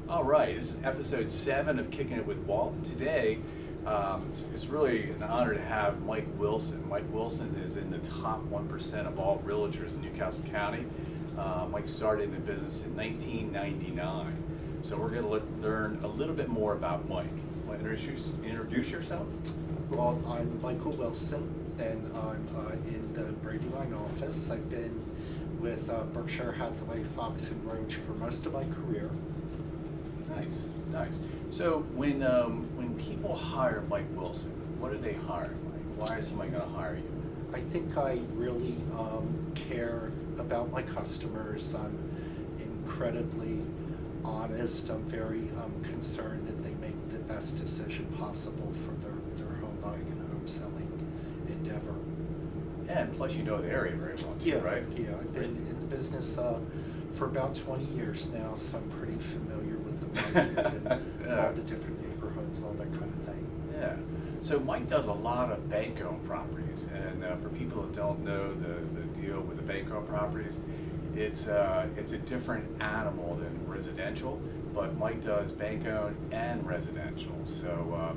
All right, this is episode 7 of Kicking It with Walt. Today, it's really an honor to have Mike Wilson. Mike Wilson is in the top 1% of all realtors in Newcastle County. Mike started in the business in 1999. So we're going to learn a little bit more about Mike. Want to introduce yourself? Well, I'm Michael Wilson, and I'm in the Brandywine office. I've been with Berkshire Hathaway, Fox and Roach for most of my career. Nice, nice. So when people hire Mike Wilson, what do they hire? Like, why is somebody going to hire you? I think I really care about my customers. I'm incredibly honest. I'm very concerned that they make the best decision possible for their home buying and home selling endeavor. And plus you know the area very well too, right? Yeah, I've been in the business for about 20 years now, so I'm pretty familiar with the market and all the different neighborhoods, all that kind of thing. Yeah. So Mike does a lot of bank-owned properties, and for people who don't know the deal with the bank-owned properties, it's a different animal than residential, but Mike does bank-owned and residential. So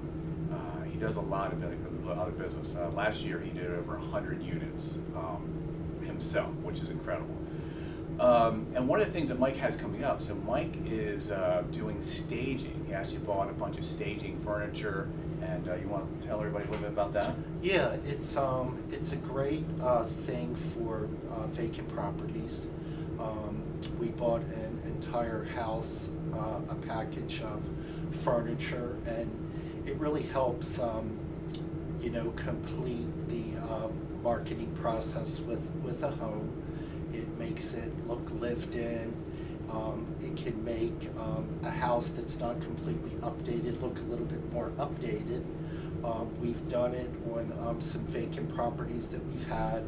he does a lot of business. Last year he did over 100 units himself, which is incredible. And one of the things that Mike has coming up, so Mike is doing staging. He actually bought a bunch of staging furniture, and you want to tell everybody a little bit about that? Yeah, it's a great thing for vacant properties. We bought an entire house, a package of furniture, and it really helps complete the marketing process with a home. It makes it look lived in. It can make a house that's not completely updated look a little bit more updated. We've done it on some vacant properties that we've had,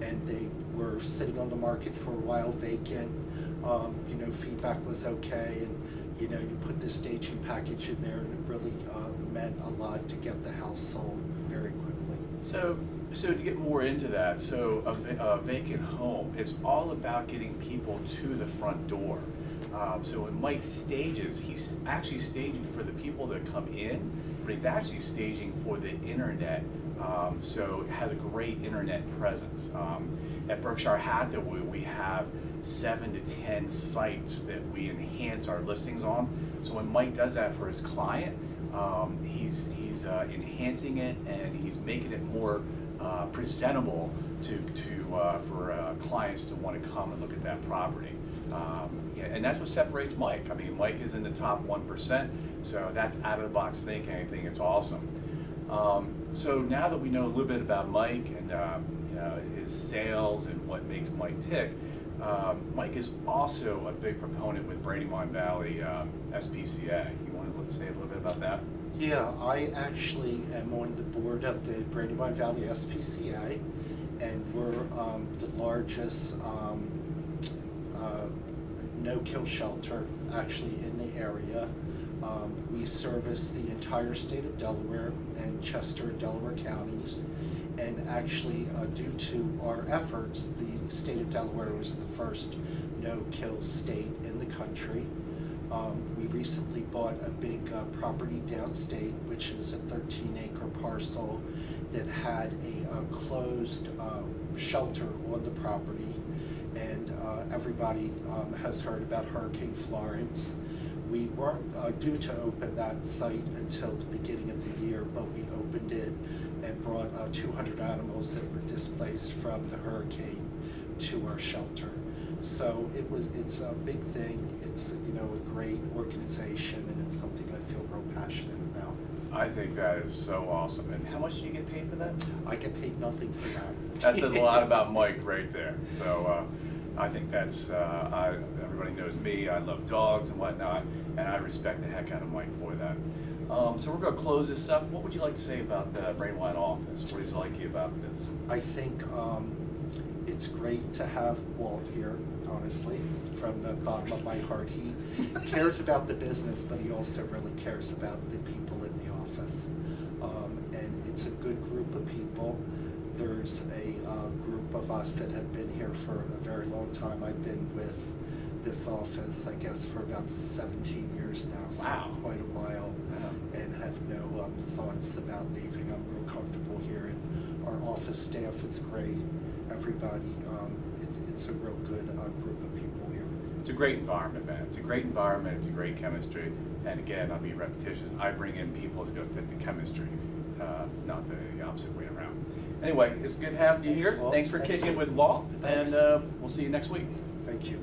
and they were sitting on the market for a while vacant. Feedback was okay, and you put this staging package in there, and it really meant a lot to get the house sold very quickly. So to get more into that, so a vacant home, it's all about getting people to the front door. So when Mike stages, he's actually staging for the people that come in, but he's actually staging for the internet. So it has a great internet presence. At Berkshire Hathaway, we have 7 to 10 sites that we enhance our listings on. So when Mike does that for his client, he's enhancing it, and he's making it more presentable for clients to want to come and look at that property. And that's what separates Mike. I mean, Mike is in the top 1%, so that's out of the box thinking. I think it's awesome. So now that we know a little bit about Mike and his sales and what makes Mike tick, Mike is also a big proponent with Brandywine Valley SPCA. You want to say a little bit about that? Yeah, I actually am on the board of the Brandywine Valley SPCA, and we're the largest no-kill shelter actually in the area. We service the entire state of Delaware and Chester and Delaware counties, and actually due to our efforts, the state of Delaware was the first no-kill state in the country. We recently bought a big property downstate, which is a 13-acre parcel that had a closed shelter on the property, and everybody has heard about Hurricane Florence. We weren't due to open that site until the beginning of the year, but we opened it and brought 200 animals that were displaced from the hurricane to our shelter. So it's a big thing. It's a great organization, and it's something I feel real passionate about. I think that is so awesome. And how much do you get paid for that? I get paid nothing for that. That says a lot about Mike right there. So I think that's, everybody knows me, I love dogs and whatnot, and I respect the heck out of Mike for that. So we're going to close this up. What would you like to say about the Brandywine office? What is like you about this? I think it's great to have Walt here, honestly, from the bottom of my heart. He cares about the business, but he also really cares about the people in the office. And it's a good group of people. There's a group of us that have been here for a very long time. I've been with this office, I guess, for about 17 years now, so Wow. quite a while, Wow. and have no thoughts about leaving. I'm real comfortable here, and our office staff is great. Everybody, it's a real good group of people here. It's a great environment, man. It's a great environment. It's a great chemistry. And again, I'll be repetitious. I bring in people that's going to fit the chemistry, not the opposite way around. Anyway, it's good having you Thanks, here. Walt. Thanks for Thank kicking you. with Walt, Thanks. and we'll see you next week. Thank you.